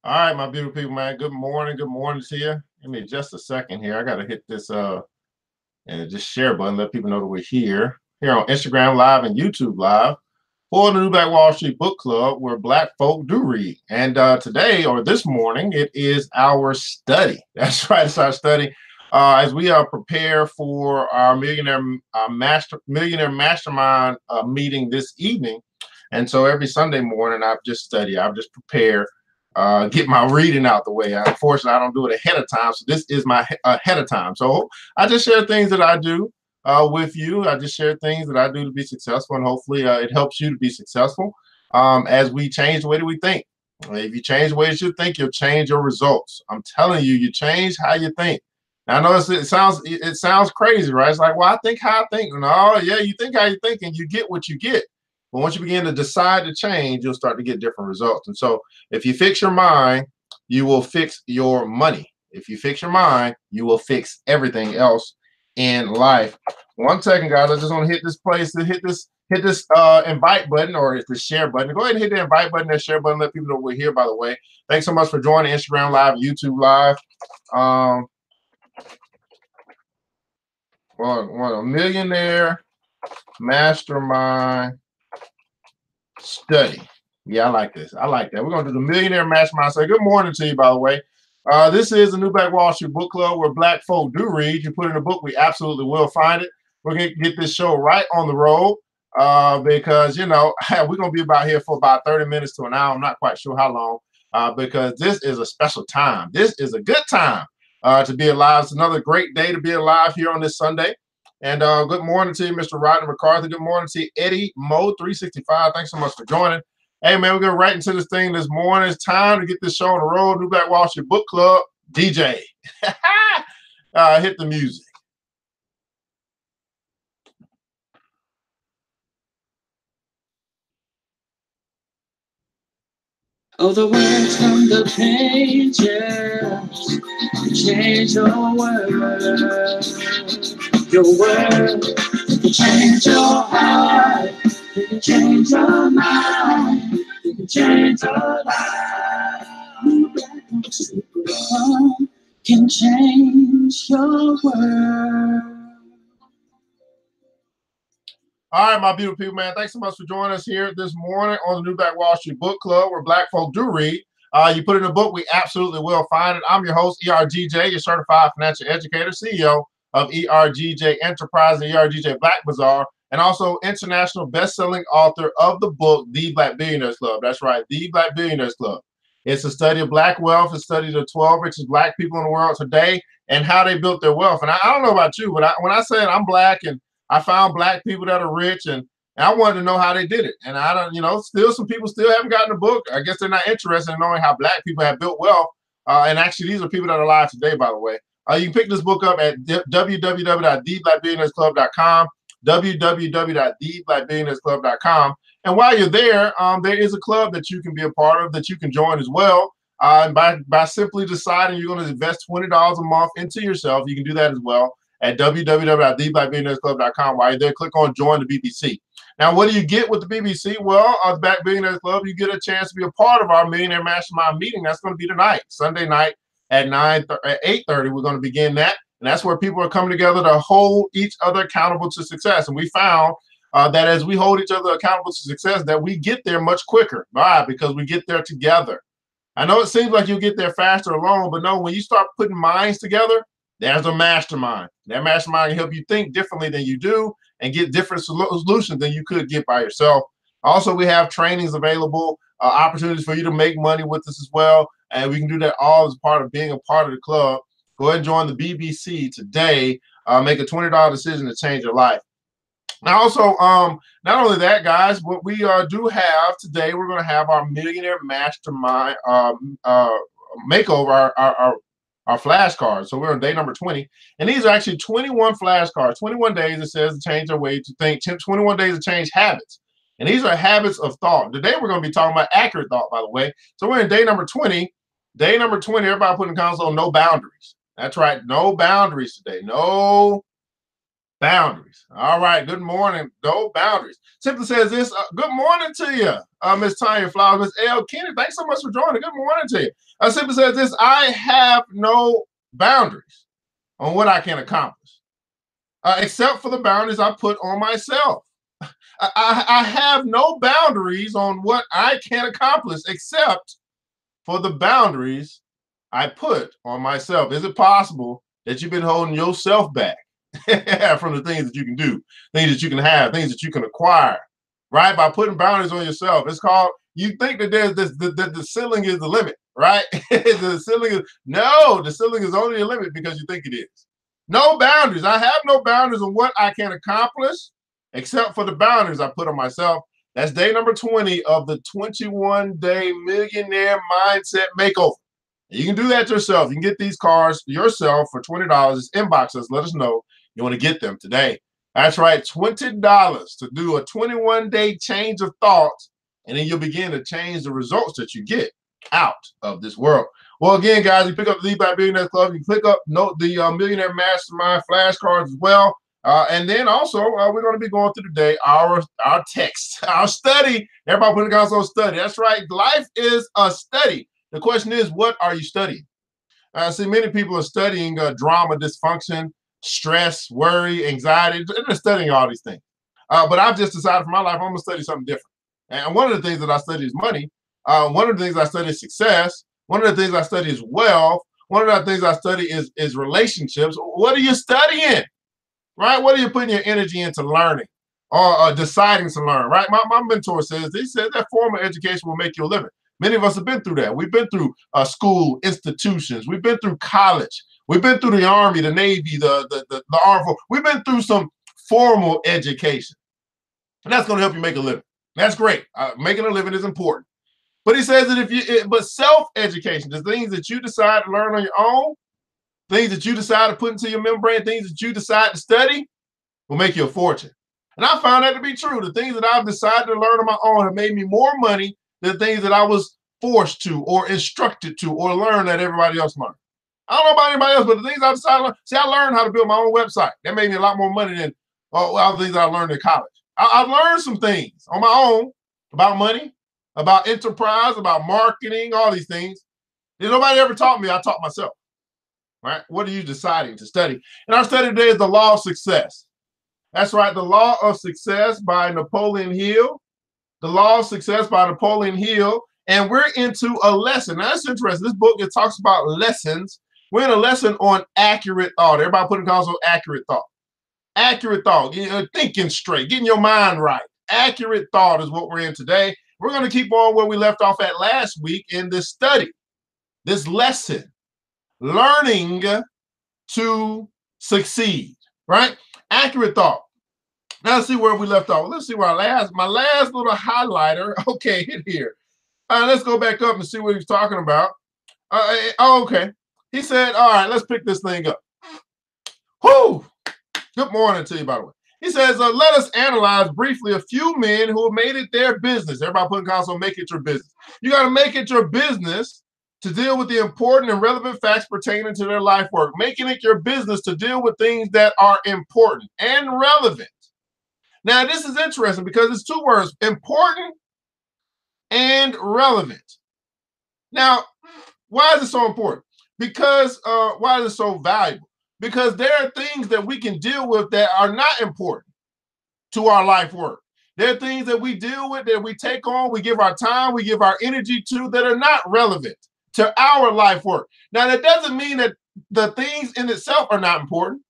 All right, my beautiful people, man. Good morning. Good morning to you. Give me just a second here. I gotta hit this and just share button, let people know that we're here on Instagram Live and YouTube Live for the New Black Wall Street Book Club, where Black folk do read. And today or this morning, it is our study. That's right, it's our study. As we prepare for our millionaire mastermind meeting this evening. And so every Sunday morning, I've just studied. I've just prepared, get my reading out the way. Unfortunately, I don't do it ahead of time. So this is my ahead of time. So I just share things that I do with you. I just share things that I do to be successful, and hopefully it helps you to be successful as we change the way that we think. If you change the way that you think, you'll change your results. I'm telling you, you change how you think. Now, I know it sounds crazy, right? It's like, well, I think how I think. No, yeah, you think how you think, and you get what you get. But once you begin to decide to change, you'll start to get different results. And so, if you fix your mind, you will fix your money. If you fix your mind, you will fix everything else in life. 1 second, guys. I just want to hit this place to hit this invite button or hit the share button. Go ahead and hit the invite button and share button. Let people know we're here. By the way, thanks so much for joining Instagram Live, YouTube Live. Um, a millionaire mastermind study. Yeah, I like this. I like that. We're gonna do the millionaire mastermind study. Good morning to you, by the way. This is the New Black Wall Street Book Club, where Black folk do read. You put in a book, we absolutely will find it. We're gonna get this show right on the road because we're gonna be about here for about 30 minutes to an hour. I'm not quite sure how long because this is a special time. This is a good time to be alive. It's another great day to be alive here on this Sunday. And good morning to you, Mr. Rodney McCarthy. Good morning to you, Eddie Mo 365. Thanks so much for joining. Hey, man, we're going right into this thing this morning. It's time to get this show on the road. New Black Wall Street Book Club, DJ. Hit the music. Oh, the words from the pages change your world. Your world can change your heart. You can change your mind. You can change your life. Can change your world. All right, my beautiful people, man. Thanks so much for joining us here this morning on the New Black Wall Street Book Club, where Black folk do read. You put in a book, we absolutely will find it. I'm your host, ERGJ, your certified financial educator, CEO of ERGJ Enterprise and ERGJ Black Bazaar, and also international best-selling author of the book, The Black Billionaires Club. That's right, The Black Billionaires Club. It's a study of Black wealth. It's a study of the 12 richest Black people in the world today and how they built their wealth. And I don't know about you, but when I said I'm Black and I found Black people that are rich, and I wanted to know how they did it. And I don't, still some people still haven't gotten the book. I guess they're not interested in knowing how Black people have built wealth. And actually, these are people that are alive today, by the way. You can pick this book up at www.theblackbillionairesclub.com, www.theblackbillionairesclub.com. And while you're there, there is a club that you can be a part of, that you can join as well. And by simply deciding you're going to invest $20 a month into yourself, you can do that as well at www.theblackbillionairesclub.com. While you're there, click on Join the BBC. Now, what do you get with the BBC? Well, the Black Billionaires Club, you get a chance to be a part of our Millionaire Mastermind meeting. That's going to be tonight, Sunday night at 8:30. We're going to begin that. And that's where people are coming together to hold each other accountable to success. And we found that as we hold each other accountable to success, that we get there much quicker. Why? Because we get there together. I know it seems like you'll get there faster alone, but no, when you start putting minds together, there's a mastermind. That mastermind can help you think differently than you do and get different solutions than you could get by yourself. Also, we have trainings available, opportunities for you to make money with us as well. And we can do that all as part of being a part of the club. Go ahead and join the BBC today. Make a $20 decision to change your life. Now, also, not only that, guys, what we do have today, we're going to have our Millionaire Mastermind makeover, our flashcards. So we're on day number 20. And these are actually 21 flashcards, 21 days it says to change our way to think, 21 days to change habits. And these are habits of thought. Today we're going to be talking about accurate thought, by the way. So we're in day number 20. Day number 20, everybody put in the console, no boundaries. That's right, no boundaries today. No Boundaries. All right. Good morning. No boundaries. Simply says this. Good morning to you, Miss Tanya Flowers, Miss L. Kenny. Thanks so much for joining. Good morning to you. Simply says this. I have no boundaries on what I can accomplish, except for the boundaries I put on myself. I have no boundaries on what I can accomplish, except for the boundaries I put on myself. Is it possible that you've been holding yourself back from the things that you can do, things that you can have, things that you can acquire, right? By putting boundaries on yourself. It's called, you think that there's this, the ceiling is the limit, right? The ceiling is, no, the ceiling is only a limit because you think it is. No boundaries. I have no boundaries on what I can accomplish, except for the boundaries I put on myself. That's day number 20 of the 21-day millionaire mindset makeover. You can do that yourself. You can get these cars yourself for $20. Just inbox us. Let us know you want to get them today. That's right, $20 to do a 21-day change of thoughts, and then you'll begin to change the results that you get out of this world. Well, again, guys, you pick up the Lead by Billionaires Club. You click up the Millionaire Mastermind flashcards as well. And then also, we're going to be going through today our text, our study. Everybody put in the console study. That's right. Life is a study. The question is, what are you studying? See, many people are studying drama, dysfunction, stress, worry, anxiety. They're studying all these things. But I've just decided for my life, I'm going to study something different. And one of the things that I study is money. One of the things I study is success. One of the things I study is wealth. One of the things I study is relationships. What are you studying? Right? What are you putting your energy into learning or deciding to learn? Right? My mentor says, he said that formal education will make you a living. Many of us have been through that. We've been through school institutions. We've been through college. We've been through the Army, the Navy, the Armed Forces. We've been through some formal education. And that's going to help you make a living. That's great. Making a living is important. But he says that but self-education, the things that you decide to learn on your own, things that you decide to put into your membrane, things that you decide to study will make you a fortune. And I found that to be true. The things that I've decided to learn on my own have made me more money than things that I was forced to or instructed to or learn that everybody else learned. I don't know about anybody else, but the things I decided to learn, see, I learned how to build my own website. That made me a lot more money than all the things I learned in college. I learned some things on my own about money, about enterprise, about marketing, all these things. If nobody ever taught me, I taught myself. Right? What are you deciding to study? And our study today is the law of success. That's right, the law of success by Napoleon Hill. The law of success by Napoleon Hill. And we're into a lesson. Now, that's interesting. This book, it talks about lessons. We're in a lesson on accurate thought. Everybody put in console accurate thought. Accurate thought, thinking straight, getting your mind right. Accurate thought is what we're in today. We're going to keep on where we left off at last week in this study, this lesson. Learning to succeed, right? Accurate thought. Now let's see where we left off. Let's see where my last little highlighter. Okay, hit here. Let's go back up and see what he's talking about. Okay. He said, all right, let's pick this thing up. Whoo! Good morning to you, by the way. He says, let us analyze briefly a few men who have made it their business. Everybody put in console, make it your business. You got to make it your business to deal with the important and relevant facts pertaining to their life work, making it your business to deal with things that are important and relevant. Now, this is interesting because it's two words, important and relevant. Now, why is it so important? Because, why is it so valuable? Because there are things that we can deal with that are not important to our life work. There are things that we deal with, that we take on, we give our time, we give our energy to, that are not relevant to our life work. Now, that doesn't mean that the things in itself are not important.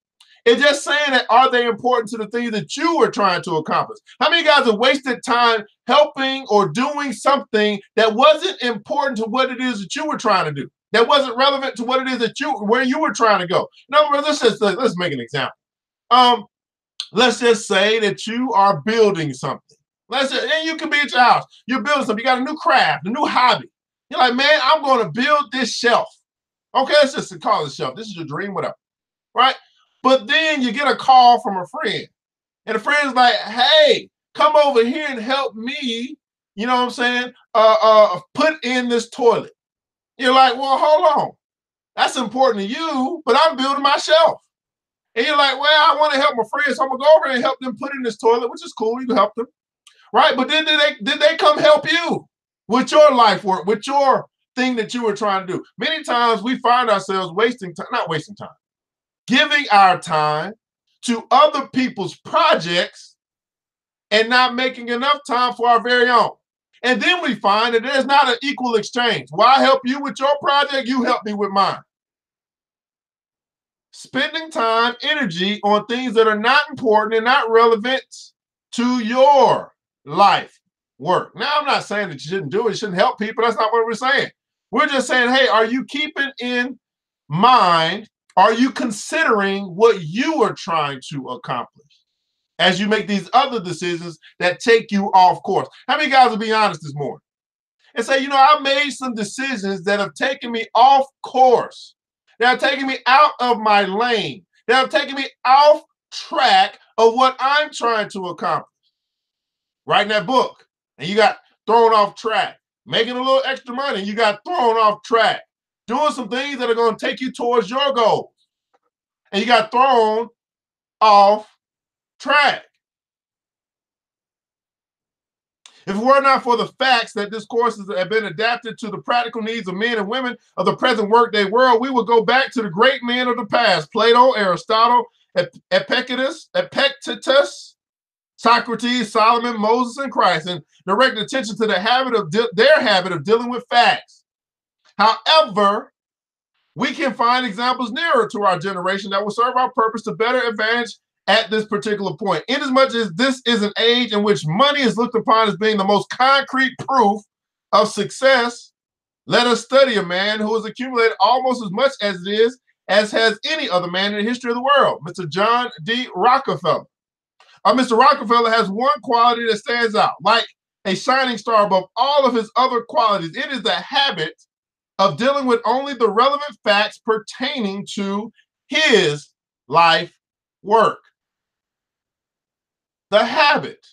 It's just saying that, are they important to the things that you are trying to accomplish? How many guys have wasted time helping or doing something that wasn't important to what it is that you were trying to do, that wasn't relevant to what it is that where you were trying to go? In other words, let's make an example. Let's just say that you are building something. And you can be at your house. You're building something. You got a new craft, a new hobby. You're like, man, I'm going to build this shelf. Okay, let's just call it a shelf. This is your dream, whatever, right? But then you get a call from a friend, and the friend's like, hey, come over here and help me, you know what I'm saying, put in this toilet. You're like, well, hold on. That's important to you, but I'm building my shelf. And you're like, well, I want to help my friends, so I'm gonna go over and help them put in this toilet, which is cool. You can help them, right? But then did they come help you with your life work, with your thing that you were trying to do? Many times we find ourselves wasting time, not wasting time, giving our time to other people's projects and not making enough time for our very own. And then we find that there's not an equal exchange. Well, I help you with your project, you help me with mine. Spending time, energy on things that are not important and not relevant to your life work. Now, I'm not saying that you shouldn't do it, you shouldn't help people. That's not what we're saying. We're just saying, hey, are you keeping in mind, are you considering what you are trying to accomplish as you make these other decisions that take you off course? How many guys will be honest this morning and say, you know, I made some decisions that have taken me off course, that have taken me out of my lane, that have taken me off track of what I'm trying to accomplish? Writing that book, and you got thrown off track. Making a little extra money, you got thrown off track. Doing some things that are going to take you towards your goals, and you got thrown off track. If it were not for the facts that this course has been adapted to the practical needs of men and women of the present workday world, we would go back to the great men of the past: Plato, Aristotle, Epictetus, Socrates, Solomon, Moses, and Christ, and direct attention to their habit of dealing with facts. However, we can find examples nearer to our generation that will serve our purpose to better advantage at this particular point. Inasmuch as this is an age in which money is looked upon as being the most concrete proof of success, let us study a man who has accumulated almost as much as has any other man in the history of the world, Mr. John D. Rockefeller. Mr. Rockefeller has one quality that stands out, like a shining star above all of his other qualities. It is the habit of dealing with only the relevant facts pertaining to his life work. The habit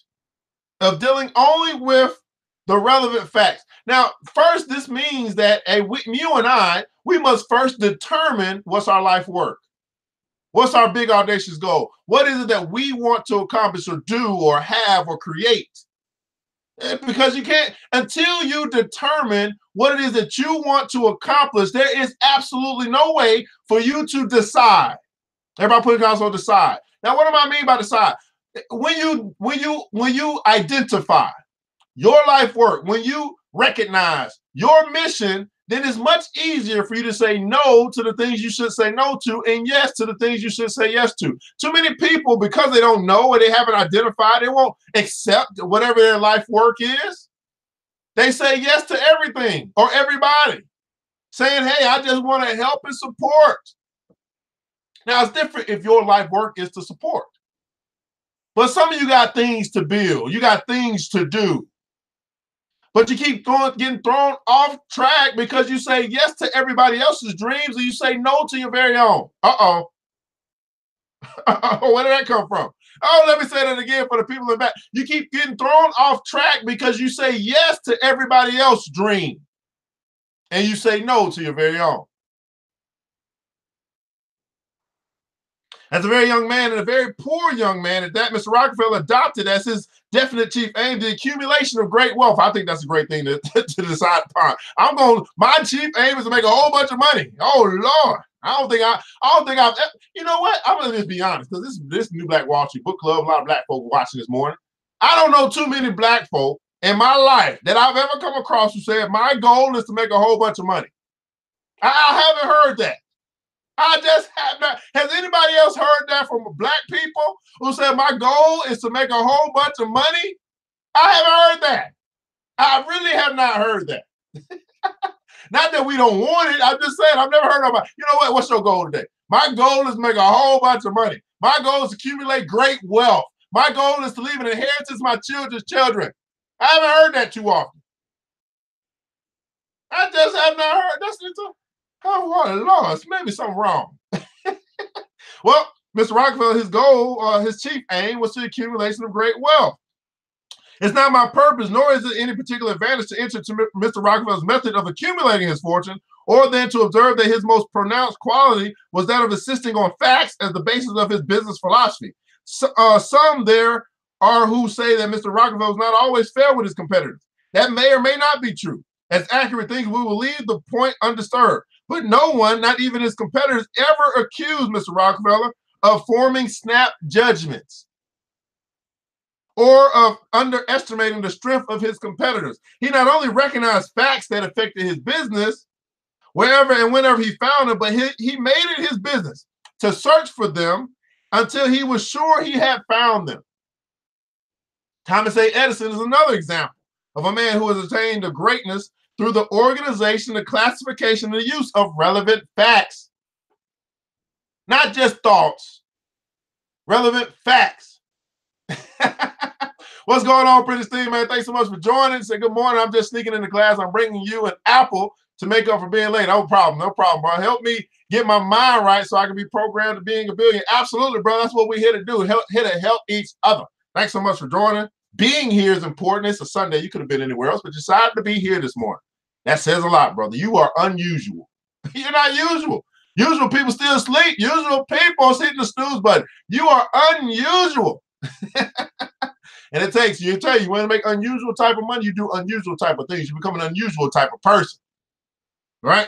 of dealing only with the relevant facts. Now, first, this means that you and I, we must first determine what's our life work. What's our big audacious goal? What is it that we want to accomplish or do or have or create? Because you can't, until you determine what it is that you want to accomplish, there is absolutely no way for you to decide. Everybody put it down on decide. Now, what do I mean by decide? When you identify your life work, when you recognize your mission, then it's much easier for you to say no to the things you should say no to and yes to the things you should say yes to. Too many people, because they don't know or they haven't identified, they won't accept whatever their life work is. They say yes to everything or everybody, saying, hey, I just want to help and support. Now, it's different if your life work is to support. But some of you got things to build. You got things to do. But you keep getting thrown off track because you say yes to everybody else's dreams and you say no to your very own. Uh-oh. Where did that come from? Oh, let me say that again for the people in the back. You keep getting thrown off track because you say yes to everybody else's dream and you say no to your very own. As a very young man and a very poor young man at that, Mr. Rockefeller adopted as his definite chief aim the accumulation of great wealth. I think that's a great thing to decide upon. My chief aim is to make a whole bunch of money. Oh Lord. I don't think I've, you know what? I'm gonna just be honest, because this New Black Wall Street Book Club, a lot of black folk watching this morning. I don't know too many black folk in my life that I've ever come across who said my goal is to make a whole bunch of money. I haven't heard that. I just have not. Has anybody else heard that from black people who said my goal is to make a whole bunch of money? I haven't heard that. I really have not heard that. Not that we don't want it. I'm just saying I've never heard of it. You know what? What's your goal today? My goal is to make a whole bunch of money. My goal is to accumulate great wealth. My goal is to leave an inheritance to my children's children. I haven't heard that too often. I just have not heard. Oh, Lord, maybe something wrong. Well, Mr. Rockefeller, his goal, his chief aim was the accumulation of great wealth. It's not my purpose, nor is it any particular advantage to enter to Mr. Rockefeller's method of accumulating his fortune or than to observe that his most pronounced quality was that of insisting on facts as the basis of his business philosophy. Some there are who say that Mr. Rockefeller was not always fair with his competitors. That may or may not be true. As accurate things, we will leave the point undisturbed. But no one, not even his competitors, ever accused Mr. Rockefeller of forming snap judgments or of underestimating the strength of his competitors. He not only recognized facts that affected his business wherever and whenever he found them, but he made it his business to search for them until he was sure he had found them. Thomas A. Edison is another example of a man who has attained to greatness through the organization, the classification, and the use of relevant facts. Not just thoughts, relevant facts. What's going on, Pretty Steve, man? Thanks so much for joining. Say good morning. I'm just sneaking into class. I'm bringing you an apple to make up for being late. No problem, bro. Help me get my mind right so I can be programmed to being a billionaire. Absolutely, bro. That's what we're here to do. Help each other. Thanks so much for joining. Being here is important. It's a Sunday. You could have been anywhere else, but you decided to be here this morning. That says a lot, brother. You are unusual. You're not usual. Usual people still sleep. Usual people is hitting the snooze button. You are unusual. And it takes you. Tell you want to make unusual type of money, you do unusual type of things. You become an unusual type of person, right?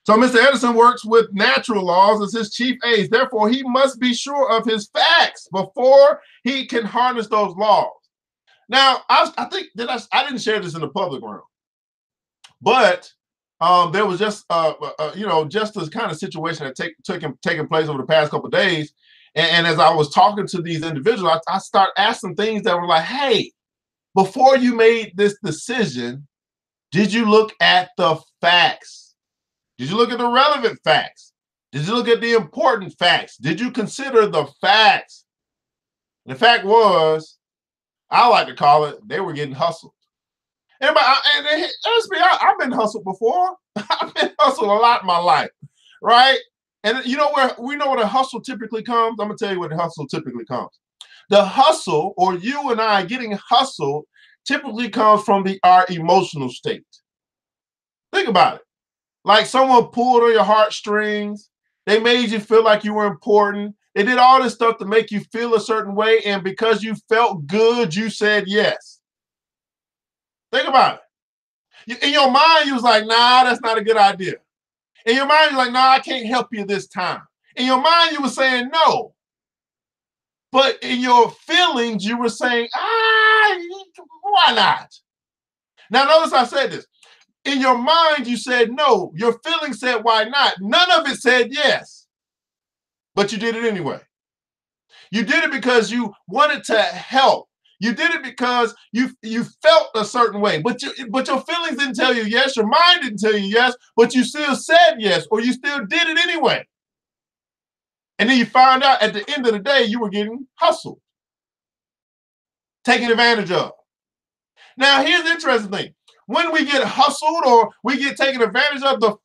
So Mr. Edison works with natural laws as his chief aids. Therefore, he must be sure of his facts before he can harness those laws. Now, I think that I didn't share this in the public realm, but there was just just this kind of situation that taking place over the past couple of days. And as I was talking to these individuals, I started asking things that were like, hey, before you made this decision, did you look at the facts? Did you look at the relevant facts? Did you look at the important facts? Did you consider the facts? And the fact was, I like to call it, they were getting hustled. I've been hustled before. I've been hustled a lot in my life, right? And you know where we know where the hustle typically comes? I'm gonna tell you where the hustle typically comes. The hustle, or you and I getting hustled, typically comes from our emotional state. Think about it. Like someone pulled on your heartstrings. They made you feel like you were important. They did all this stuff to make you feel a certain way, and because you felt good, you said yes. Think about it. In your mind, you was like, nah, that's not a good idea. In your mind, you're like, no, I can't help you this time. In your mind, you were saying no. But in your feelings, you were saying, why not? Now, notice I said this. In your mind, you said no. Your feelings said, why not? None of it said yes. But you did it anyway. You did it because you wanted to help. You did it because you felt a certain way, but your feelings didn't tell you yes, your mind didn't tell you yes, but you still said yes, or you still did it anyway. And then you found out at the end of the day, you were getting hustled, taken advantage of. Now, here's the interesting thing. When we get hustled or we get taken advantage of, the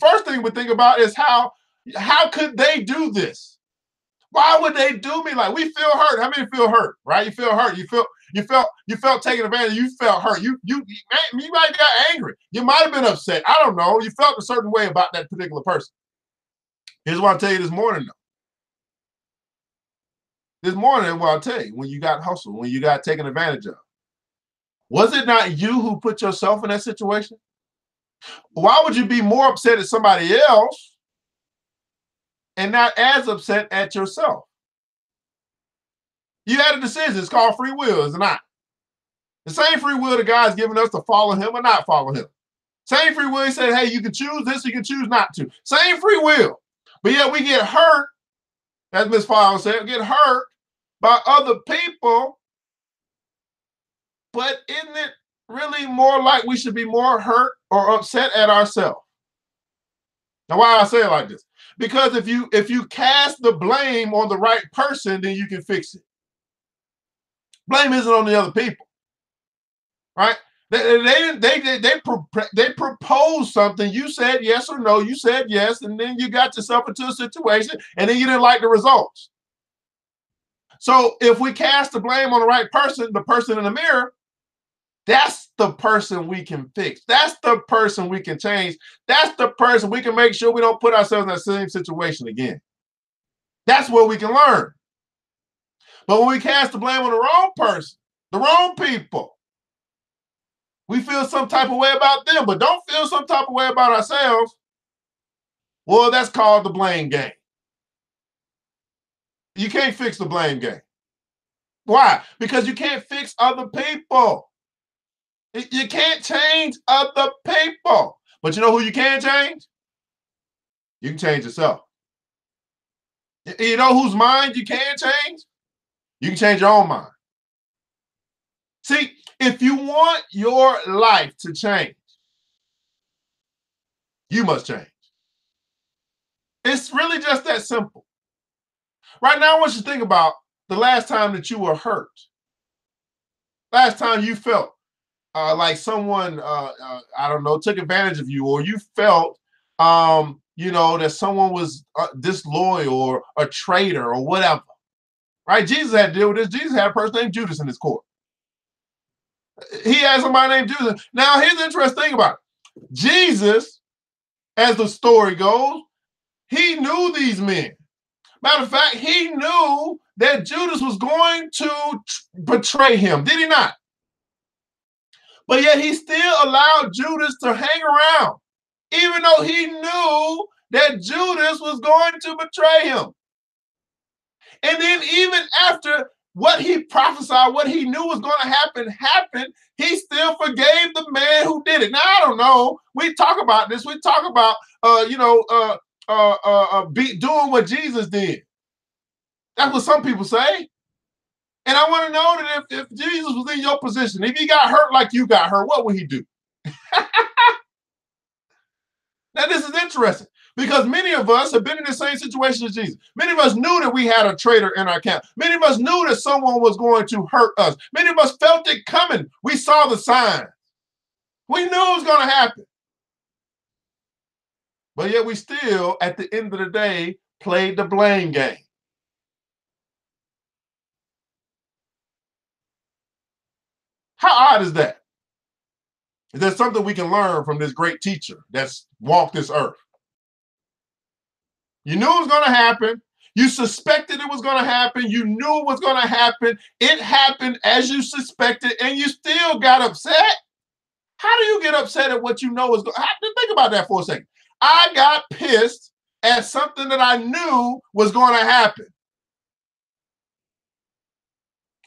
first thing we think about is how could they do this? Why would they do me like? We feel hurt. How many feel hurt? Right? You feel hurt. You felt taken advantage. You felt hurt. You might have got angry. You might have been upset. I don't know. You felt a certain way about that particular person. Here's what I'll tell you this morning, though. This morning, what I'll tell you, when you got hustled, when you got taken advantage of, was it not you who put yourself in that situation? Why would you be more upset at somebody else and not as upset at yourself? You had a decision. It's called free will, is it not? The same free will the guy's giving us to follow him or not follow him. Same free will. He said, hey, you can choose this, you can choose not to. Same free will. But yet we get hurt, as Ms. Fowler said, get hurt by other people. But isn't it really more like we should be more hurt or upset at ourselves? Now, why I say it like this? Because if you cast the blame on the right person, then you can fix it. Blame isn't on the other people, right? They proposed something. You said yes or no. You said yes, and then you got yourself into a situation, and then you didn't like the results. So if we cast the blame on the right person, the person in the mirror, That's the person we can fix. That's the person we can change. That's the person we can make sure we don't put ourselves in that same situation again. That's where we can learn. But when we cast the blame on the wrong person, the wrong people, we feel some type of way about them, but don't feel some type of way about ourselves. Well, that's called the blame game. You can't fix the blame game. Why? Because you can't fix other people. You can't change other people. But you know who you can change? You can change yourself. You know whose mind you can change? You can change your own mind. See, if you want your life to change, you must change. It's really just that simple. Right now, I want you to think about the last time that you were hurt. Last time you felt like someone, I don't know, took advantage of you, or you felt, that someone was disloyal or a traitor or whatever. Right? Jesus had to deal with this. Jesus had a person named Judas in his court. He had somebody named Judas. Now, here's the interesting thing about it. Jesus, as the story goes, he knew these men. Matter of fact, he knew that Judas was going to betray him. Did he not? But yet he still allowed Judas to hang around, even though he knew that Judas was going to betray him. And then even after what he prophesied, what he knew was going to happened, he still forgave the man who did it. Now, I don't know. We talk about this. We talk about, doing what Jesus did. That's what some people say. And I want to know that if Jesus was in your position, if he got hurt like you got hurt, what would he do? Now, this is interesting because many of us have been in the same situation as Jesus. Many of us knew that we had a traitor in our camp. Many of us knew that someone was going to hurt us. Many of us felt it coming. We saw the sign. We knew it was going to happen. But yet we still, at the end of the day, played the blame game. How odd is that? Is there something we can learn from this great teacher that's walked this earth? You knew it was going to happen. You suspected it was going to happen. You knew it was going to happen. It happened as you suspected, and you still got upset. How do you get upset at what you know is going to happen? Think about that for a second. I got pissed at something that I knew was going to happen.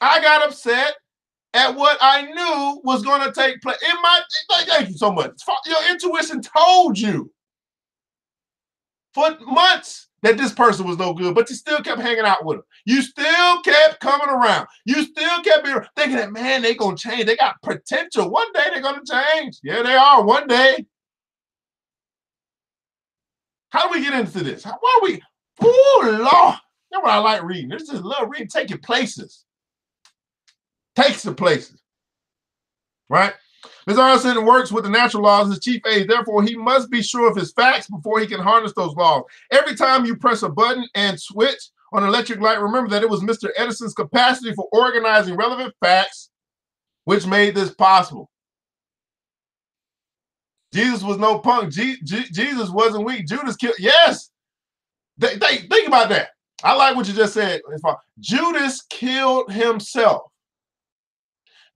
I got upset at what I knew was going to take place. Thank you so much. Your intuition told you for months that this person was no good, but you still kept hanging out with him. You still kept coming around. You still kept thinking that, man, they're going to change. They got potential. One day they're going to change. Yeah, they are. One day. How do we get into this? Why are we? Oh, Lord. That's what I like reading. This is love reading, taking places. Takes the places. Right? Ms. Arnson works with the natural laws as chief aide. Therefore, he must be sure of his facts before he can harness those laws. Every time you press a button and switch on an electric light, remember that it was Mr. Edison's capacity for organizing relevant facts which made this possible. Jesus was no punk. Jesus wasn't weak. Judas killed. Yes. Think about that. I like what you just said. Judas killed himself.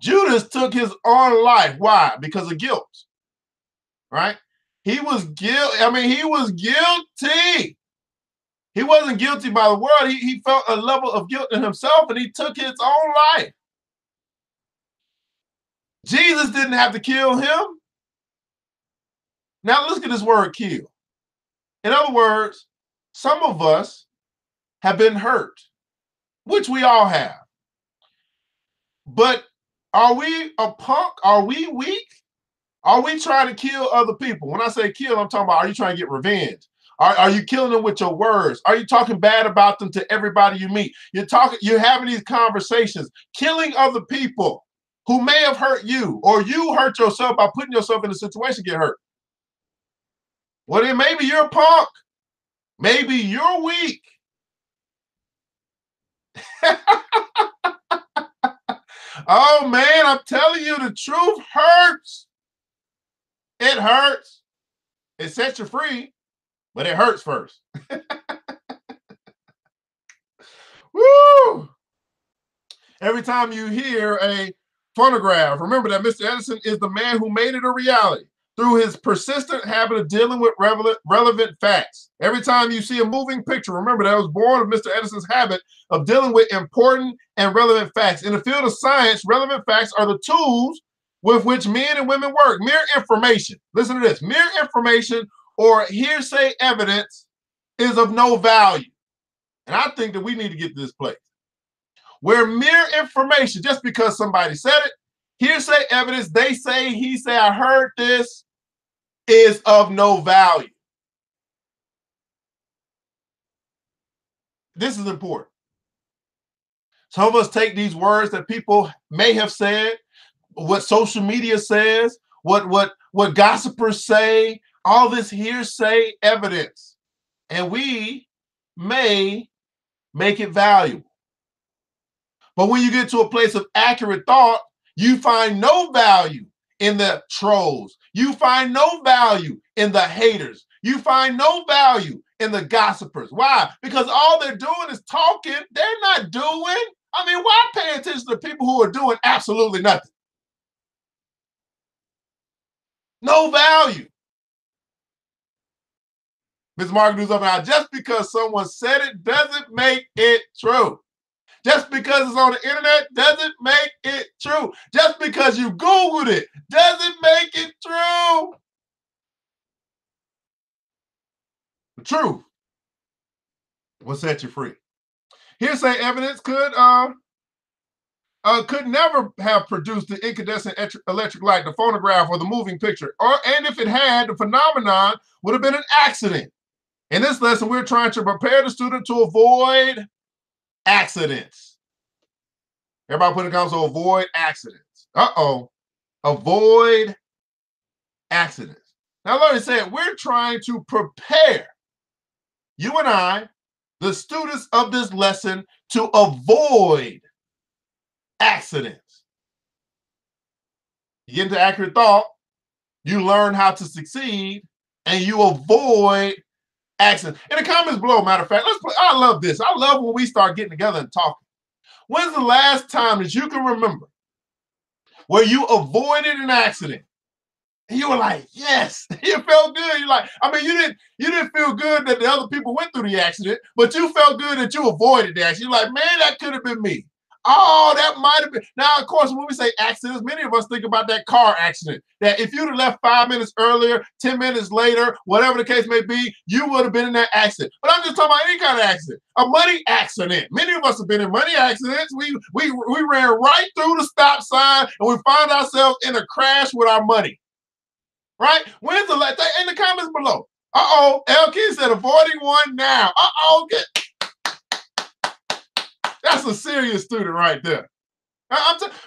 Judas took his own life. Why? Because of guilt. Right? He was guilty. He was guilty. He wasn't guilty by the world. He felt a level of guilt in himself, and he took his own life. Jesus didn't have to kill him. Now let's get this word kill. In other words, some of us have been hurt, which we all have. But are we a punk? Are we weak? Are we trying to kill other people? When I say kill, I'm talking about, are you trying to get revenge? Are you killing them with your words? Are you talking bad about them to everybody you meet? You're having these conversations, killing other people who may have hurt you, or you hurt yourself by putting yourself in a situation to get hurt. Well, then maybe you're a punk. Maybe you're weak. Oh man, I'm telling you, the truth hurts. It hurts. It sets you free, but it hurts first. Woo! Every time you hear a phonograph, remember that Mr. Edison is the man who made it a reality through his persistent habit of dealing with relevant facts. Every time you see a moving picture, remember that was born of Mr. Edison's habit of dealing with important and relevant facts. In the field of science, relevant facts are the tools with which men and women work. Mere information, listen to this, mere information or hearsay evidence is of no value. And I think that we need to get to this place where mere information, just because somebody said it, hearsay evidence, they say, he say, I heard this, is of no value. This is important. Some of us take these words that people may have said, what social media says, what gossipers say, all this hearsay evidence, and we may make it valuable. But when you get to a place of accurate thought, you find no value in the trolls. You find no value in the haters. You find no value in the gossipers. Why? Because all they're doing is talking. They're not doing. I mean, why pay attention to people who are doing absolutely nothing? No value. Ms. Margaret up now. Just because someone said it doesn't make it true. Just because it's on the internet doesn't make it true. Just because you Googled it doesn't make it true. The truth will set you free. Hearsay evidence could never have produced the incandescent electric light, the phonograph, or the moving picture. And if it had, the phenomenon would have been an accident. In this lesson, we're trying to prepare the student to avoid accidents. Everybody put in comments, so avoid accidents. Avoid accidents. Now, let me say it. We're trying to prepare you and I, the students of this lesson, to avoid accidents. You get into accurate thought, you learn how to succeed, and you avoid accidents. In the comments below, matter of fact, I love this. I love when we start getting together and talking. When's the last time that you can remember where you avoided an accident? And you were like, yes, you felt good. You're like, I mean, you didn't feel good that the other people went through the accident, but you felt good that you avoided the accident. You're like, man, that could have been me. Oh, that might have been. Now, of course, when we say accidents, many of us think about that car accident. That if you'd have left 5 minutes earlier, 10 minutes later, whatever the case may be, you would have been in that accident. But I'm just talking about any kind of accident. A money accident. Many of us have been in money accidents. We ran right through the stop sign and we found ourselves in a crash with our money. Right? When's the last? In the comments below. LK said avoiding one now. That's a serious student right there.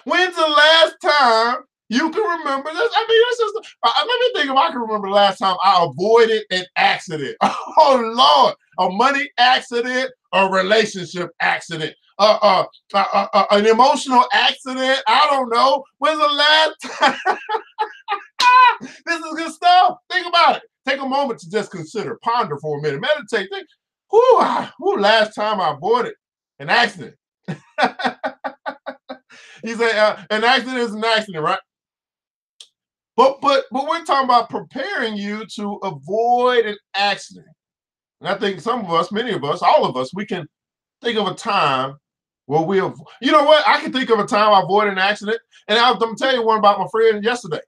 When's the last time you can remember this? I mean, this is. Let me think if I can remember the last time I avoided an accident. Oh Lord, a money accident, a relationship accident, an emotional accident. I don't know. When's the last time? This is good stuff. Think about it. Take a moment to just consider, ponder for a minute, meditate. Think, who last time I avoided an accident? He said, an accident is an accident, right? But we're talking about preparing you to avoid an accident. And I think some of us, many of us, all of us, we can think of a time where you know what? I can think of a time I avoided an accident. And I'm going to tell you one about my friend yesterday.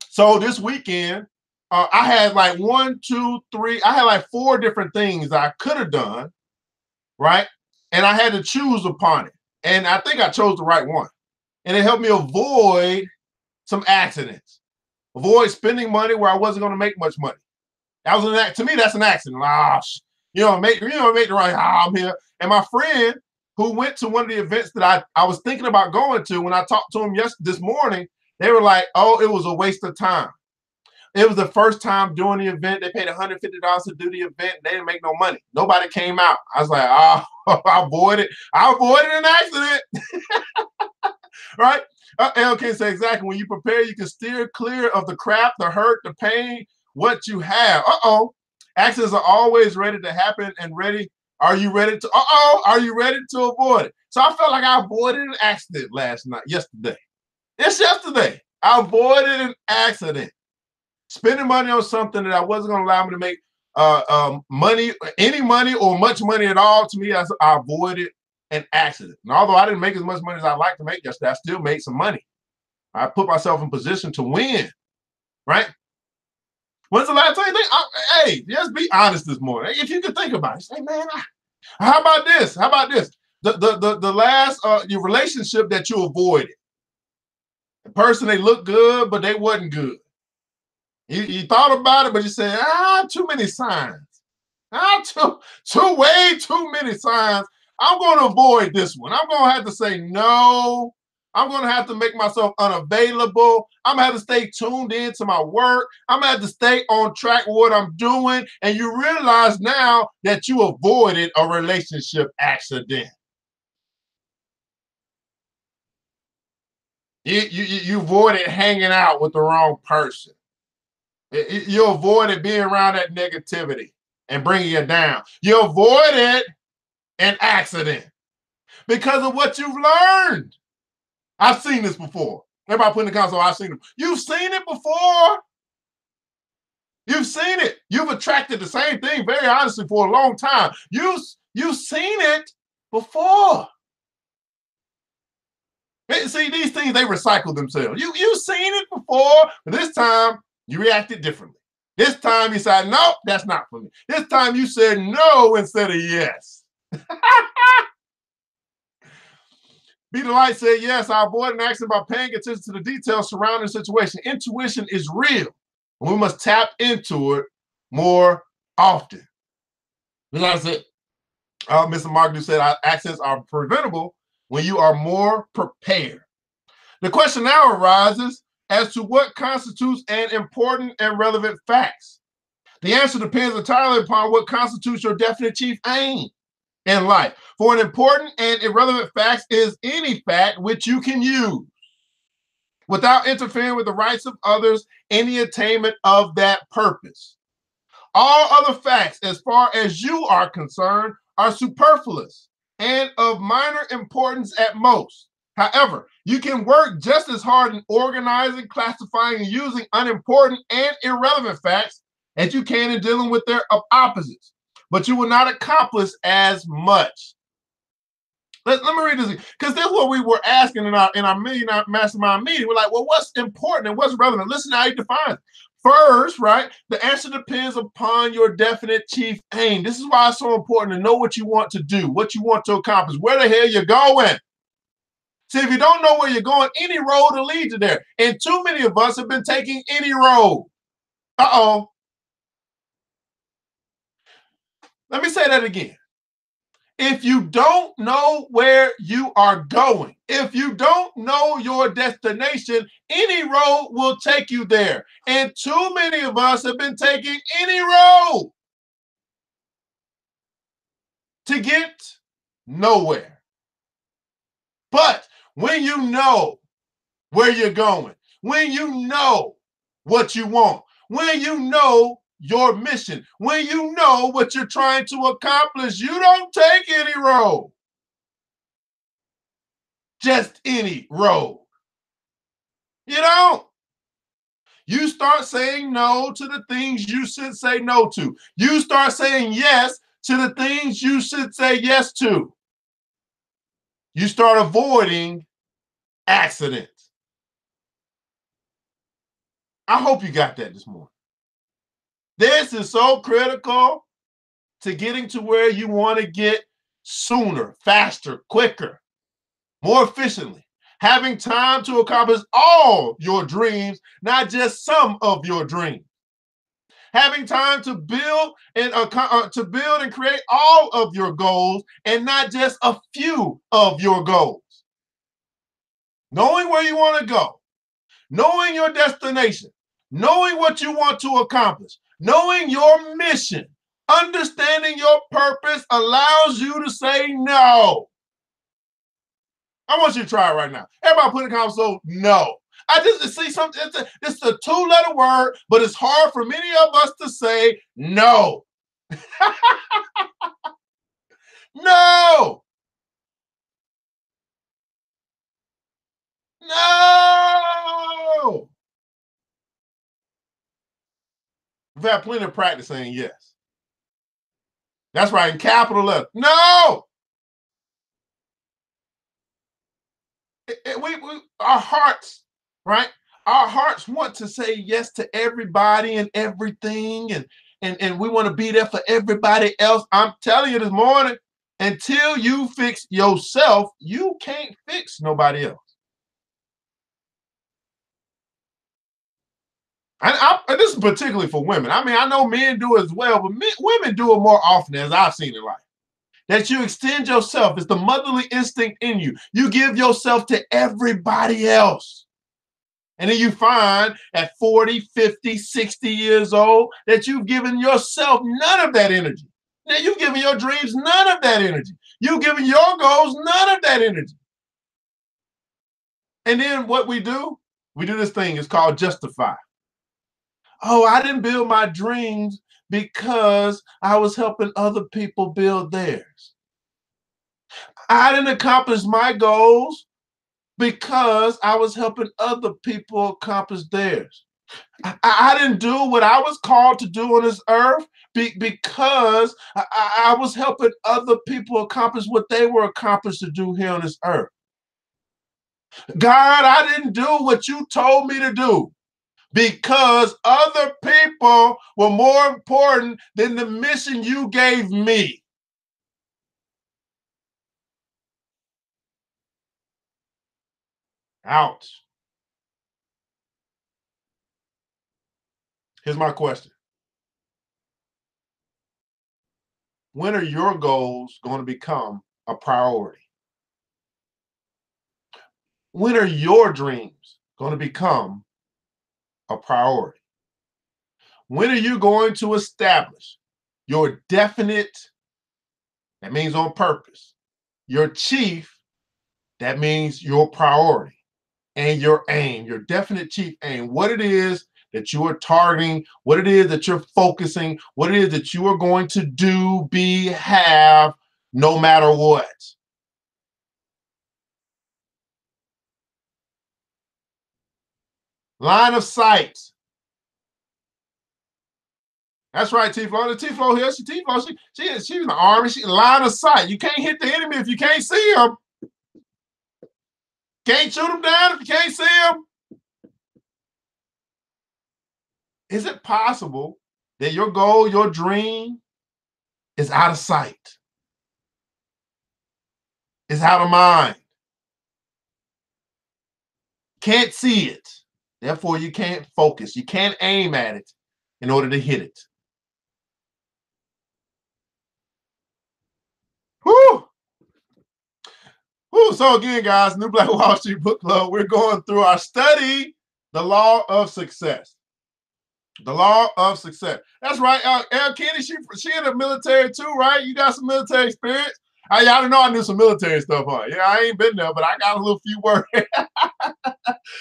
So this weekend, I had like 1, 2, 3, I had like 4 different things I could have done, right? And I had to choose upon it. And I think I chose the right one. And it helped me avoid some accidents. Avoid spending money where I wasn't going to make much money. That was to me, that's an accident. Make the right, I'm here. And my friend who went to one of the events that I was thinking about going to, when I talked to him this morning, they were like, oh, it was a waste of time. It was the first time doing the event. They paid $150 to do the event. They didn't make no money. Nobody came out. I was like, I avoided an accident. Right? LK say exactly. When you prepare, you can steer clear of the crap, the hurt, the pain, what you have. Accidents are always ready to happen and ready. Are you ready to? Are you ready to avoid it? So I felt like I avoided an accident yesterday. It's yesterday. I avoided an accident. Spending money on something that I wasn't going to allow me to make money, any money or much money at all. To me, I avoided an accident. And although I didn't make as much money as I'd like to make yesterday, I still made some money. I put myself in position to win, right? When's the last time you think? Hey, just be honest this morning. If you can think about it, say, man, how about this? How about this? The last your relationship that you avoided. The person, they looked good, but they wasn't good. You thought about it, but you said, too many signs. Way too many signs. I'm going to avoid this one. I'm going to have to say no. I'm going to have to make myself unavailable. I'm going to have to stay tuned in to my work. I'm going to have to stay on track with what I'm doing. And you realize now that you avoided a relationship accident. You avoided hanging out with the wrong person. You avoided being around that negativity and bringing you down. You avoided an accident because of what you've learned. I've seen this before. Everybody put in the console, I've seen it. You've seen it before. You've seen it. You've attracted the same thing, very honestly, for a long time. You've seen it before. See, these things, they recycle themselves. You've seen it before, but this time you reacted differently. This time you said, no, that's not for me. This time you said no instead of yes. Be the Light said, yes, I avoid an accident by paying attention to the details surrounding the situation. Intuition is real. We must tap into it more often. Like I said, Mr. Mark said, accidents are preventable when you are more prepared. The question now arises as to what constitutes an important and relevant facts. The answer depends entirely upon what constitutes your definite chief aim in life. For an important and irrelevant fact is any fact which you can use without interfering with the rights of others in the attainment of that purpose. All other facts, as far as you are concerned, are superfluous and of minor importance at most. However, you can work just as hard in organizing, classifying, and using unimportant and irrelevant facts as you can in dealing with their opposites, but you will not accomplish as much. Let me read this, because this is what we were asking in our Millionaire Mastermind meeting. We're like, well, what's important and what's relevant? Listen to how he defines it. First, right, the answer depends upon your definite chief aim. This is why it's so important to know what you want to do, what you want to accomplish, where the hell you're going. See, if you don't know where you're going, any road will lead you there. And too many of us have been taking any road. Let me say that again. If you don't know where you are going, if you don't know your destination, any road will take you there. And too many of us have been taking any road to get nowhere. But when you know where you're going, when you know what you want, when you know your mission, when you know what you're trying to accomplish, you don't take any road. Just any road. You don't. You start saying no to the things you should say no to. You start saying yes to the things you should say yes to. You start avoiding accidents. I hope you got that this morning. This is so critical to getting to where you want to get sooner, faster, quicker, more efficiently. Having time to accomplish all your dreams, not just some of your dreams. Having time to build and create all of your goals and not just a few of your goals. Knowing where you want to go, knowing your destination, knowing what you want to accomplish, knowing your mission, understanding your purpose allows you to say no. I want you to try it right now. Everybody put in the comments, so no. I just see something. It's a two-letter word, but it's hard for many of us to say no. No. No. We've had plenty of practice saying yes. That's right, in capital letters. No. Our hearts, right? Our hearts want to say yes to everybody and everything, and we want to be there for everybody else. I'm telling you this morning, until you fix yourself, you can't fix nobody else. And this is particularly for women. I mean, I know men do it as well, but women do it more often, as I've seen in life. That you extend yourself. It's the motherly instinct in you. You give yourself to everybody else. And then you find at 40, 50, 60 years old that you've given yourself none of that energy. Now you've given your dreams none of that energy. You've given your goals none of that energy. And then what we do this thing, it's called justify. Oh, I didn't build my dreams because I was helping other people build theirs. I didn't accomplish my goals because I was helping other people accomplish theirs. I didn't do what I was called to do on this earth because I was helping other people accomplish what they were accomplished to do here on this earth. God, I didn't do what you told me to do because other people were more important than the mission you gave me. Ouch. Here's my question. When are your goals going to become a priority? When are your dreams going to become a priority? When are you going to establish your definite, that means on purpose, your chief, that means your priority, and your aim, your definite chief aim, what it is that you are targeting, what it is that you're focusing, what it is that you are going to do, be, have, no matter what. Line of sight. That's right, T-Flow. The T-Flow here, T-Flow, she's in the army. She line of sight. You can't hit the enemy if you can't see him. Can't shoot him down if you can't see him. Is it possible that your goal, your dream is out of sight? It's out of mind. Can't see it. Therefore, you can't focus. You can't aim at it in order to hit it. Whew. Whew. So again, guys, New Black Wall Street Book Club, we're going through our study, The Law of Success. The Law of Success. That's right. El Kenny, she in the military too, right? You got some military experience. Y'all didn't know I knew some military stuff, huh? Yeah, I ain't been there, but I got a little few words.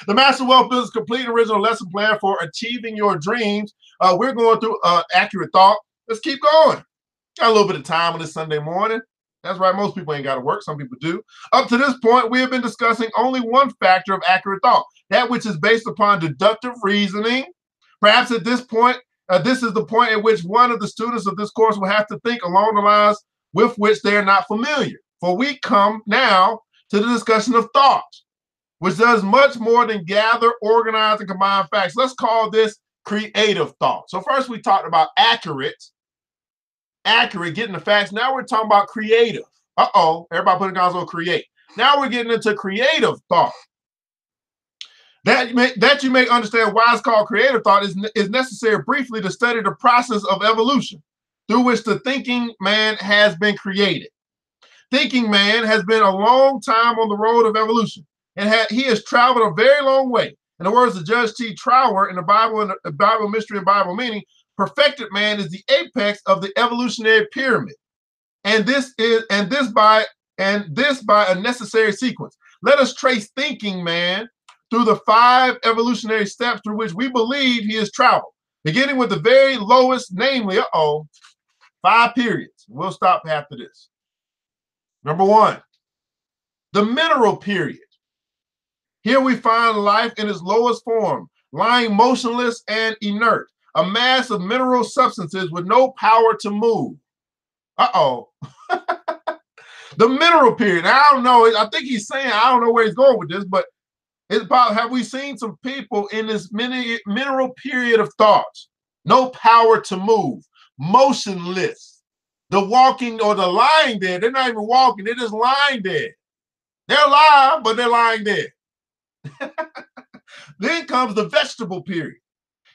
The Master Wealth Business Complete Original Lesson Plan for Achieving Your Dreams. We're going through Accurate Thought. Let's keep going. Got a little bit of time on this Sunday morning. That's right. Most people ain't got to work. Some people do. Up to this point, we have been discussing only one factor of accurate thought, that which is based upon deductive reasoning. Perhaps at this point, this is the point at which one of the students of this course will have to think along the lines with which they are not familiar. For we come now to the discussion of thought, which does much more than gather, organize, and combine facts. Let's call this creative thought. So first we talked about accurate, getting the facts. Now we're talking about creative. Everybody put it down on create. Now we're getting into creative thought. That you may understand why it's called creative thought is necessary briefly to study the process of evolution through which the thinking man has been created. Thinking man has been a long time on the road of evolution, and he has traveled a very long way. In the words of Judge T. Trower in the Bible Mystery and Bible Meaning, perfected man is the apex of the evolutionary pyramid, and this by a necessary sequence. let us trace thinking man through the 5 evolutionary steps through which we believe he has traveled, beginning with the very lowest, namely, 5 periods. We'll stop after this. Number 1, the mineral period. Here we find life in its lowest form, lying motionless and inert, a mass of mineral substances with no power to move. The mineral period. I don't know. I think he's saying, I don't know where he's going with this, but it's about, have we seen some people in this mineral period of thoughts? No power to move, motionless. The walking or the lying there, they're not even walking, they're just lying there. They're alive, but they're lying there. Then comes the vegetable period.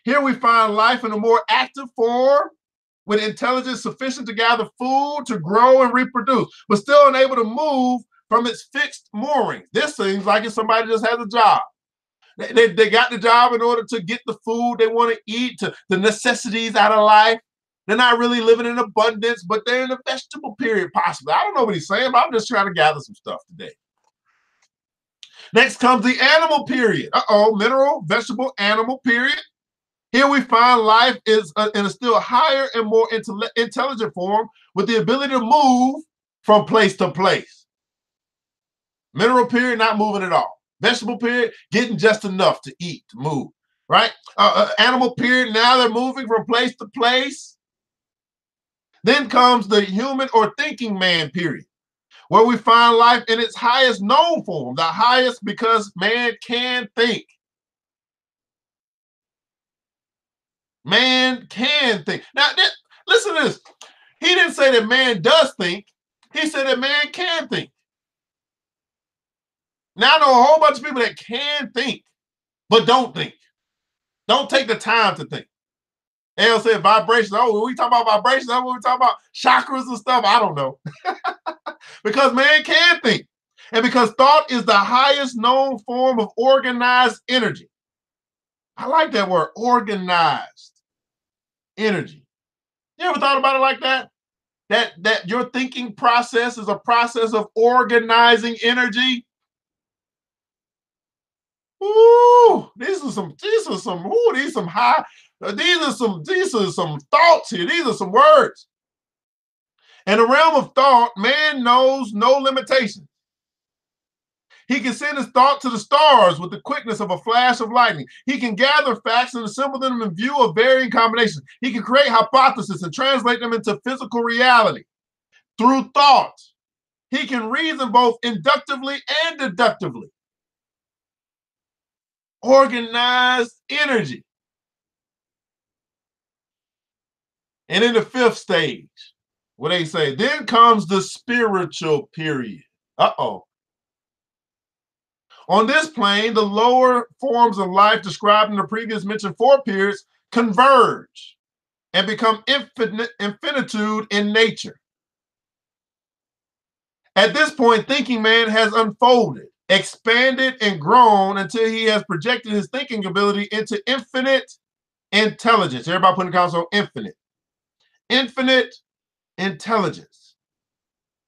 Here we find life in a more active form with intelligence sufficient to gather food, to grow and reproduce, but still unable to move from its fixed moorings. This seems like it's somebody just has a job. They got the job in order to get the food they want to eat, to the necessities out of life. They're not really living in abundance, but they're in a vegetable period, possibly. I don't know what he's saying, but I'm just trying to gather some stuff today. Next comes the animal period. Mineral, vegetable, animal period. Here we find life is in a still higher and more intelligent form with the ability to move from place to place. Mineral period, not moving at all. Vegetable period, getting just enough to eat, to move, right? Animal period, now they're moving from place to place. Then comes the human or thinking man period, where we find life in its highest known form, the highest because man can think. Man can think. Now, listen to this. He didn't say that man does think. He said that man can think. Now, I know a whole bunch of people that can think, but don't think. Don't take the time to think. They'll say vibrations. Oh, we talk about vibrations. Oh, we talk about chakras and stuff. I don't know. Because man can think. And because thought is the highest known form of organized energy. I like that word, organized energy. You ever thought about it like that? That your thinking process is a process of organizing energy? Ooh, these are some thoughts here. These are some words. In the realm of thought, man knows no limitation. He can send his thought to the stars with the quickness of a flash of lightning. He can gather facts and assemble them in view of varying combinations. He can create hypotheses and translate them into physical reality through thought. He can reason both inductively and deductively. Organized energy. And in the 5th stage, what they say, then comes the spiritual period. On this plane, the lower forms of life described in the previous mentioned 4 periods converge and become infinitude in nature. At this point, thinking man has unfolded, expanded, and grown until he has projected his thinking ability into infinite intelligence. Everybody put in the console, infinite. Infinite intelligence.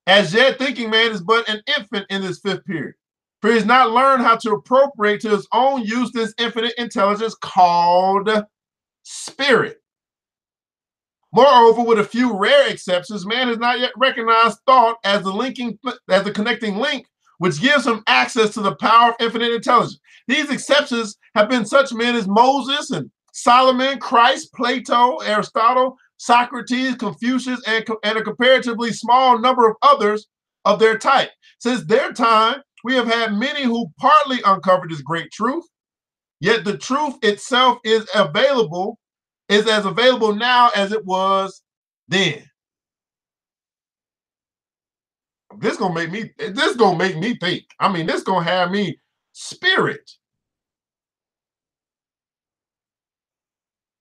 As yet, thinking man is but an infant in this 5th period, for he has not learned how to appropriate to his own use this infinite intelligence called spirit. Moreover, with a few rare exceptions, man has not yet recognized thought as the connecting link, which gives him access to the power of infinite intelligence. These exceptions have been such men as Moses and Solomon, Christ, Plato, Aristotle, Socrates, Confucius, and a comparatively small number of others of their type. Since their time, we have had many who partly uncovered this great truth, yet the truth itself is as available now as it was then. This gonna make me think. I mean, this gonna have me spirit.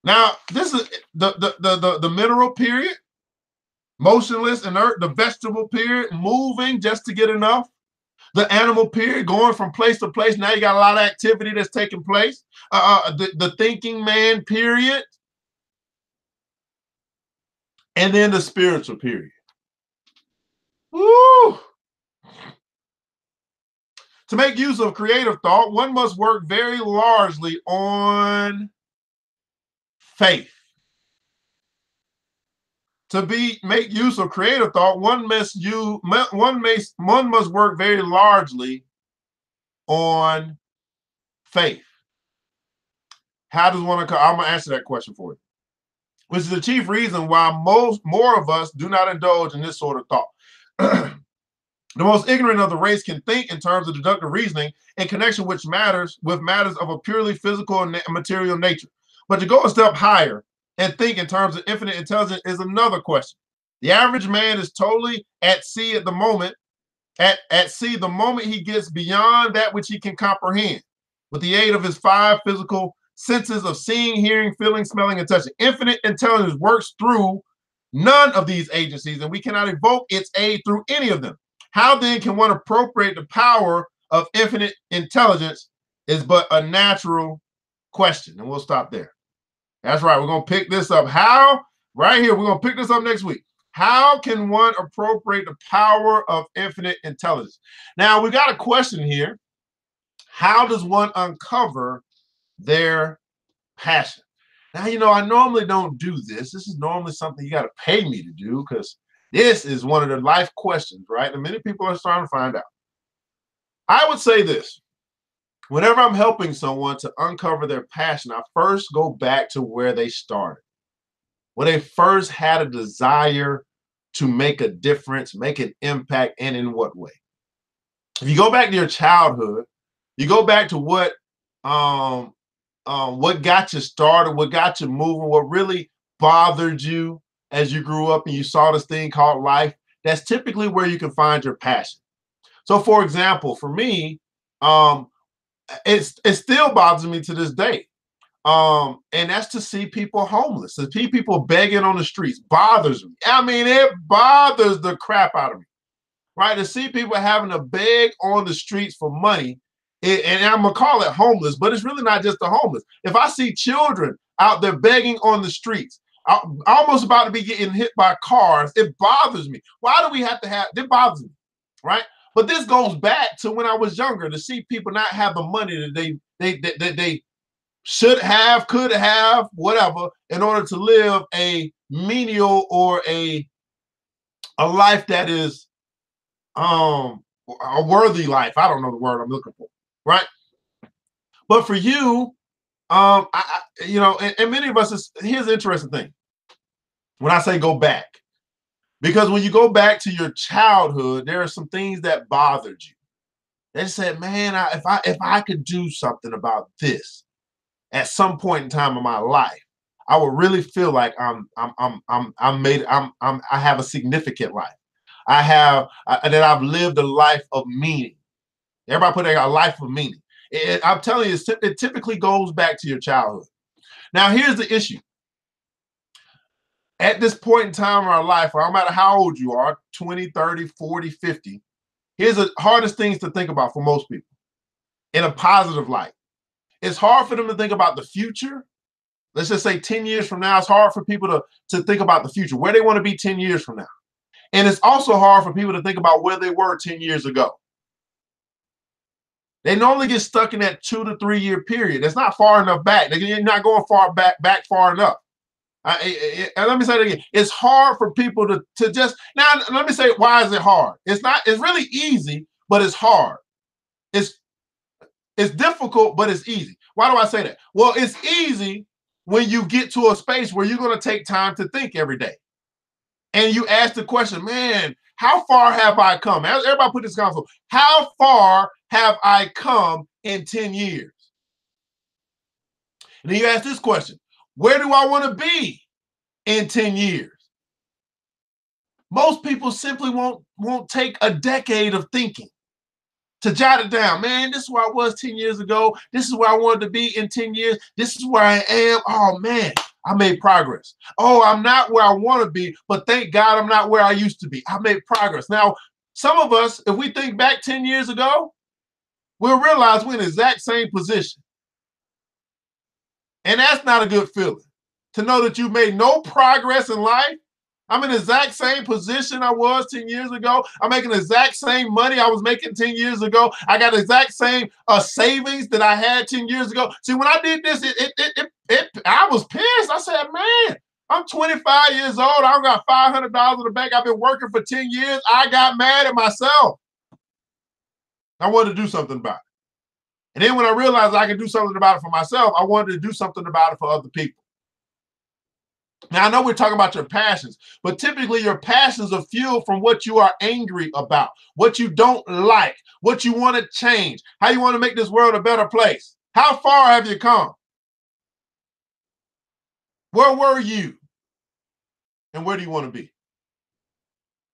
Now, this is the mineral period, motionless, inert, the vegetable period, moving just to get enough. The animal period, going from place to place. Now you got a lot of activity that's taking place. The thinking man period. And then the spiritual period. Woo! To make use of creative thought, one must work very largely on faith. To make use of creative thought, one must work very largely on faith. How does one occur? I'm gonna answer that question for you, which is the chief reason why more of us do not indulge in this sort of thought. The most ignorant of the race can think in terms of deductive reasoning in connection with matters of a purely physical and material nature. But to go a step higher and think in terms of infinite intelligence is another question. The average man is totally at sea at the moment, at sea the moment he gets beyond that which he can comprehend, with the aid of his 5 physical senses of seeing, hearing, feeling, smelling, and touching. Infinite intelligence works through none of these agencies, and we cannot evoke its aid through any of them. How then can one appropriate the power of infinite intelligence is but a natural question. And we'll stop there. That's right. We're going to pick this up. How? Right here. We're going to pick this up next week. How can one appropriate the power of infinite intelligence? Now, we got a question here. How does one uncover their passion? Now, you know, I normally don't do this. This is normally something you got to pay me to do because this is one of the life questions, right? And many people are trying to find out. I would say this. Whenever I'm helping someone to uncover their passion, I first go back to where they started, when they first had a desire to make a difference, make an impact, and in what way. If you go back to your childhood, you go back to what got you started, what got you moving, what really bothered you as you grew up and you saw this thing called life. That's typically where you can find your passion. So, for example, for me, it still bothers me to this day. And that's to see people homeless, to see people begging on the streets, bothers me. I mean, it bothers the crap out of me, right? To see people having to beg on the streets for money, and I'm gonna call it homeless, but it's really not just the homeless. If I see children out there begging on the streets, almost about to be getting hit by cars, it bothers me. Why do we have to have, it bothers me, right? But this goes back to when I was younger, to see people not have the money that they should have, could have, whatever, in order to live a menial or a life that is a worthy life. I don't know the word I'm looking for, right? But for you, you know, and many of us, here's the interesting thing. When I say go back, because when you go back to your childhood, there are some things that bothered you. They said, man, if I could do something about this at some point in time in my life, I would really feel like I have a significant life. That I've lived a life of meaning. Everybody put a life of meaning. I'm telling you, it typically goes back to your childhood. Now, here's the issue. At this point in time in our life, no matter how old you are, 20, 30, 40, 50, here's the hardest things to think about for most people in a positive light. It's hard for them to think about the future. Let's just say 10 years from now, it's hard for people to think about the future, where they want to be 10 years from now. And it's also hard for people to think about where they were 10 years ago. They normally get stuck in that 2 to 3 year period. It's not far enough back. They're not going back far enough. And let me say it again. It's hard for people to just, now let me say, why is it hard? It's really easy, but it's hard. It's difficult, but it's easy. Why do I say that? Well, it's easy when you get to a space where you're going to take time to think every day. And you ask the question, man, how far have I come? Everybody put this console. How far have I come in 10 years? And then you ask this question, where do I want to be in 10 years? Most people simply won't take a decade of thinking to jot it down. Man, this is where I was 10 years ago. This is where I wanted to be in 10 years. This is where I am. Oh, man, I made progress. Oh, I'm not where I want to be, but thank God I'm not where I used to be. I made progress. Now, some of us, if we think back 10 years ago, we'll realize we're in the exact same position. And that's not a good feeling. To know that you made no progress in life I'm in the exact same position I was 10 years ago. I'm making the exact same money I was making 10 years ago. I got the exact same savings that I had 10 years ago. See, when I did this, I was pissed. I said, man, I'm 25 years old. I got $500 in the bank. I've been working for 10 years. I got mad at myself. I wanted to do something about it. And then when I realized I could do something about it for myself, I wanted to do something about it for other people. Now, I know we're talking about your passions, but typically your passions are fueled from what you are angry about, what you don't like, what you want to change, how you want to make this world a better place. How far have you come? Where were you? And where do you want to be?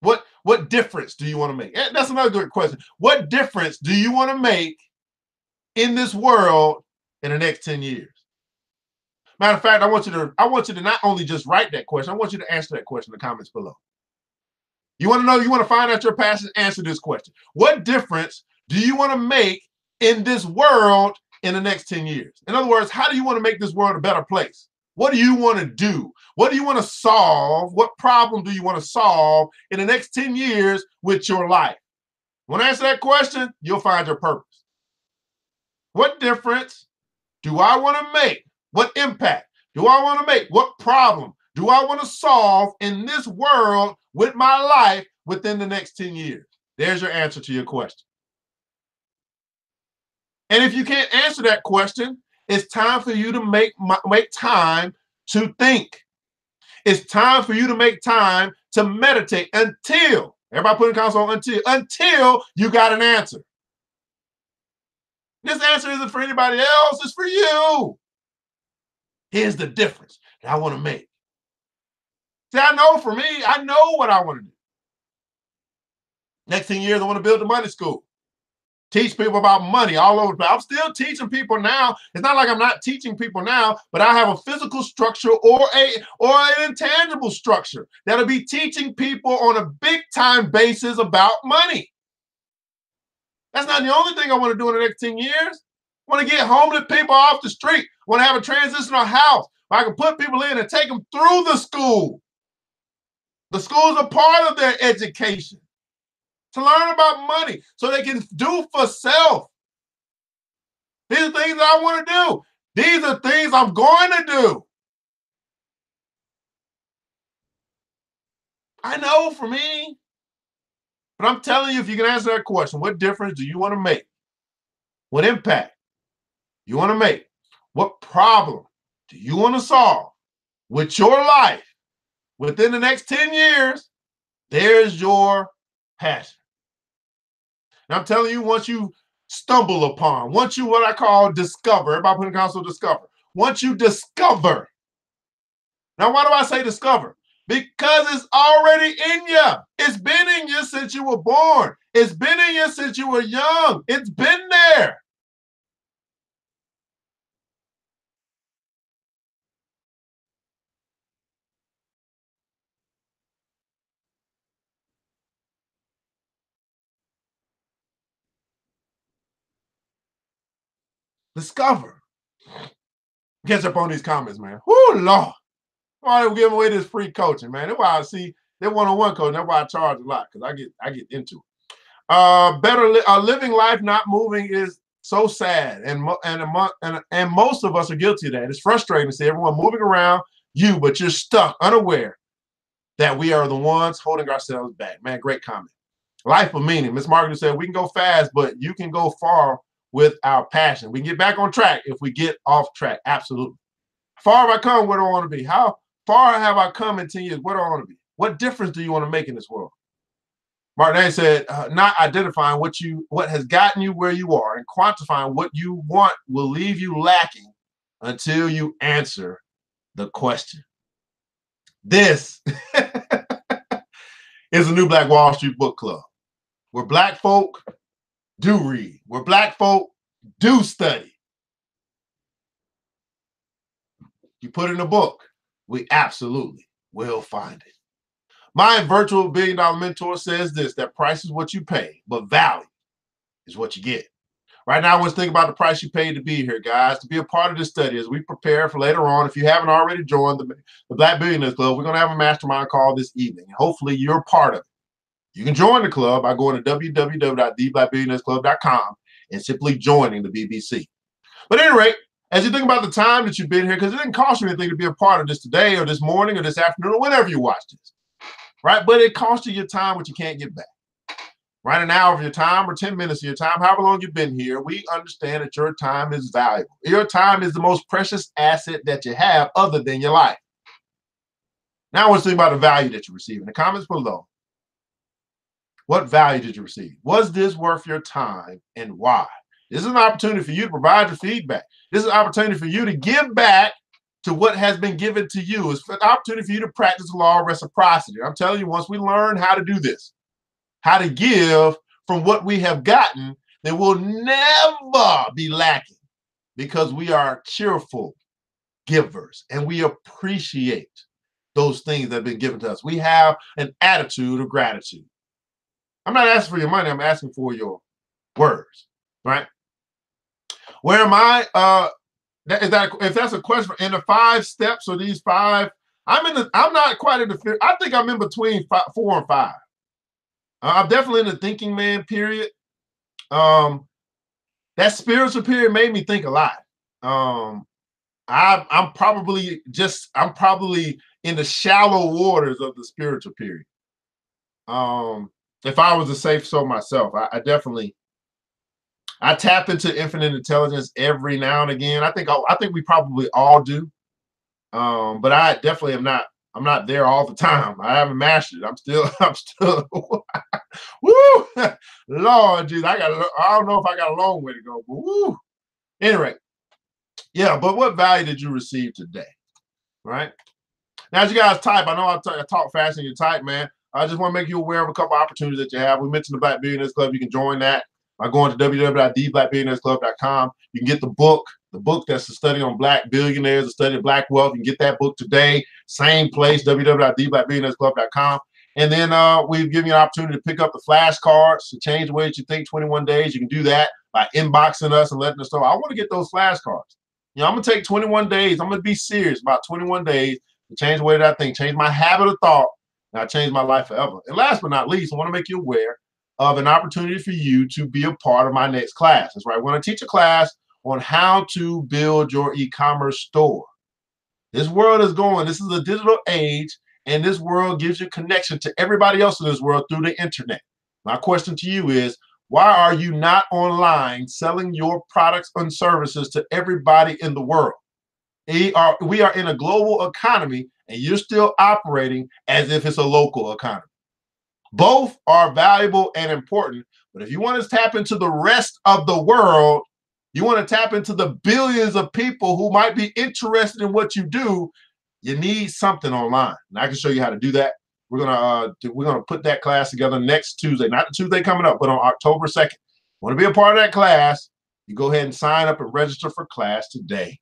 What difference do you want to make? That's another good question. What difference do you want to make in this world in the next 10 years? Matter of fact, I want you to not only just write that question, I want you to answer that question in the comments below. You want to know, you want to find out your passion, answer this question. What difference do you want to make in this world in the next 10 years? In other words, how do you want to make this world a better place? What do you want to do? What do you want to solve? What problem do you want to solve in the next 10 years with your life? When I answer that question, you'll find your purpose. What difference do I want to make? What impact do I want to make? What problem do I want to solve in this world with my life within the next 10 years? There's your answer to your question. And if you can't answer that question, it's time for you to make time to think. It's time for you to make time to meditate until, everybody put in console, until you got an answer. This answer isn't for anybody else, it's for you. Here's the difference that I want to make. See, I know for me, I know what I want to do. Next 10 years, I want to build a money school. Teach people about money all over the place. I'm still teaching people now. It's not like I'm not teaching people now, but I have a physical structure or an intangible structure that'll be teaching people on a big time basis about money. That's not the only thing I want to do in the next 10 years. I want to get homeless people off the street. I want to have a transitional house where I can put people in and take them through the school. The school's a part of their education, to learn about money so they can do for self. These are things that I want to do. These are things I'm going to do. I know for me, but I'm telling you, if you can answer that question, what difference do you want to make? What impact you want to make? What problem do you want to solve with your life within the next 10 years? There's your passion. And I'm telling you, once you stumble upon, once you what I call discover, everybody put in console discover. Once you discover, now why do I say discover? Because it's already in you. It's been in you since you were born. It's been in you since you were young. It's been there. Discover. Catch up on these comments, man. Whoo, Lord. Why they giving away this free coaching, man? That's why I see that one-on-one coaching. That's why I charge a lot, because I get into it. Living life not moving is so sad, and most of us are guilty of that. It's frustrating to see everyone moving around you, but you're stuck, unaware that we are the ones holding ourselves back. Man, great comment. Life of meaning. Miss Margaret said, we can go fast, but you can go far with our passion. We can get back on track if we get off track. Absolutely. Far have I come? Where do I want to be? How far have I come in 10 years? Where do I want to be? What difference do you want to make in this world? Martin said, not identifying what has gotten you where you are and quantifying what you want will leave you lacking until you answer the question. This is the New Black Wall Street Book Club, where Black folk do read, where Black folk do study. You put in a book, we absolutely will find it. My virtual $1 billion mentor says this, that price is what you pay, but value is what you get. Right now, I want to think about the price you paid to be here, guys, to be a part of this study as we prepare for later on. If you haven't already joined the Black Billionaires Club, we're going to have a mastermind call this evening. Hopefully, you're part of it. You can join the club by going to www.theblackbillionairesclub.com and simply joining the BBC. But at any rate, as you think about the time that you've been here, because it didn't cost you anything to be a part of this today or this morning or this afternoon or whenever you watch this, right? But it cost you your time, which you can't get back. Right, an hour of your time or 10 minutes of your time, however long you've been here, we understand that your time is valuable. Your time is the most precious asset that you have other than your life. Now I want to think about the value that you receive. In the comments below, what value did you receive? Was this worth your time and why? This is an opportunity for you to provide your feedback. This is an opportunity for you to give back to what has been given to you. It's an opportunity for you to practice the law of reciprocity. I'm telling you, once we learn how to do this, how to give from what we have gotten, then we'll never be lacking because we are cheerful givers and we appreciate those things that have been given to us. We have an attitude of gratitude. I'm not asking for your money, I'm asking for your words, right? Where am I? If that's a question, in the 5 steps or these 5, I'm not quite in the, I think I'm in between 4 and 5. I'm definitely in the thinking man period. That spiritual period made me think a lot. I'm probably in the shallow waters of the spiritual period. If I was to say so myself, I tap into infinite intelligence every now and again. I think we probably all do. But I definitely am not. I'm not there all the time. I haven't mastered it. I'm still woo, Lord Jesus, I don't know if I got a long way to go, but woo. Anyway, yeah, but what value did you receive today? Right? Now, as you guys type, I know I talk fast and you type, man. I just want to make you aware of a couple opportunities that you have. We mentioned the Black Billionaires Club. You can join that by going to www.theblackbillionairesclub.com. You can get the book that's the study on Black billionaires, the study of Black wealth. You can get that book today. Same place, www.theblackbillionairesclub.com. And then we've given you an opportunity to pick up the flashcards to change the way that you think, 21 days. You can do that by inboxing us and letting us know, I want to get those flashcards. You know, I'm going to take 21 days. I'm going to be serious about 21 days to change the way that I think, change my habit of thought, and I change my life forever. And last but not least, I want to make you aware of an opportunity for you to be a part of my next class. That's right. We're going to teach a class on how to build your e-commerce store. This world is going, this is a digital age, and this world gives you connection to everybody else in this world through the internet. My question to you is, why are you not online selling your products and services to everybody in the world? We are in a global economy, and you're still operating as if it's a local economy. Both are valuable and important, but if you want to tap into the rest of the world, you want to tap into the billions of people who might be interested in what you do, you need something online. And I can show you how to do that. We're gonna put that class together next Tuesday, not the Tuesday coming up, but on October 2nd. Want to be a part of that class? You go ahead and sign up and register for class today.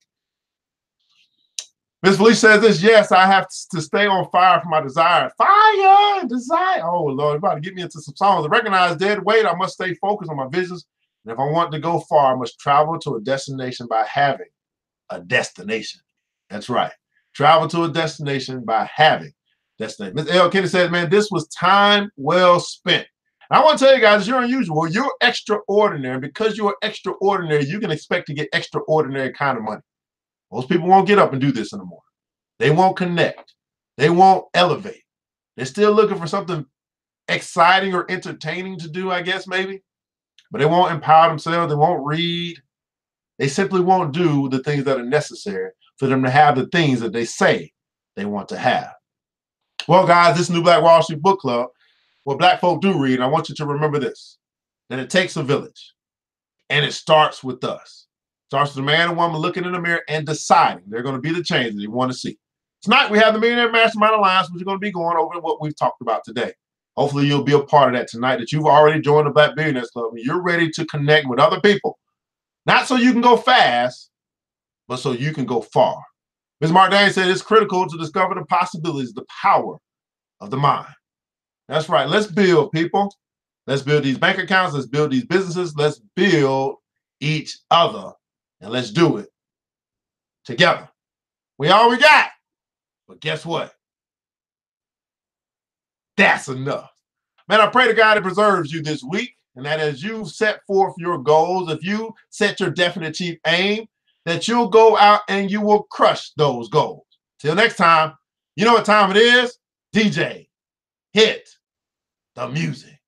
Ms. Felicia says this, yes, I have to stay on fire for my desire. Fire, desire. Oh, Lord, you're about to get me into some songs. To recognize dead weight, I must stay focused on my business. And if I want to go far, I must travel to a destination by having a destination. That's right. Travel to a destination by having a destination. Ms. L. Kenny said, man, this was time well spent. And I want to tell you guys, you're unusual. You're extraordinary. And because you're extraordinary, you can expect to get extraordinary kind of money. Most people won't get up and do this in the morning. They won't connect. They won't elevate. They're still looking for something exciting or entertaining to do, I guess, maybe. But they won't empower themselves. They won't read. They simply won't do the things that are necessary for them to have the things that they say they want to have. Well, guys, this New Black Wall Street Book Club, what Black folk do read, and I want you to remember this, that it takes a village, and it starts with us. It starts with a man and woman looking in the mirror and deciding they're going to be the change that they want to see. Tonight, we have the Millionaire Mastermind Alliance, which is going to be going over what we've talked about today. Hopefully, you'll be a part of that tonight, that you've already joined the Black Billionaires Club, and you're ready to connect with other people. Not so you can go fast, but so you can go far. Ms. Mardane said it's critical to discover the possibilities, the power of the mind. That's right. Let's build, people. Let's build these bank accounts. Let's build these businesses. Let's build each other. And let's do it together. We all we got. But guess what? That's enough. Man, I pray to God it preserves you this week, and that as you set forth your goals, if you set your definite chief aim, that you'll go out and you will crush those goals. Till next time, you know what time it is? DJ, hit the music.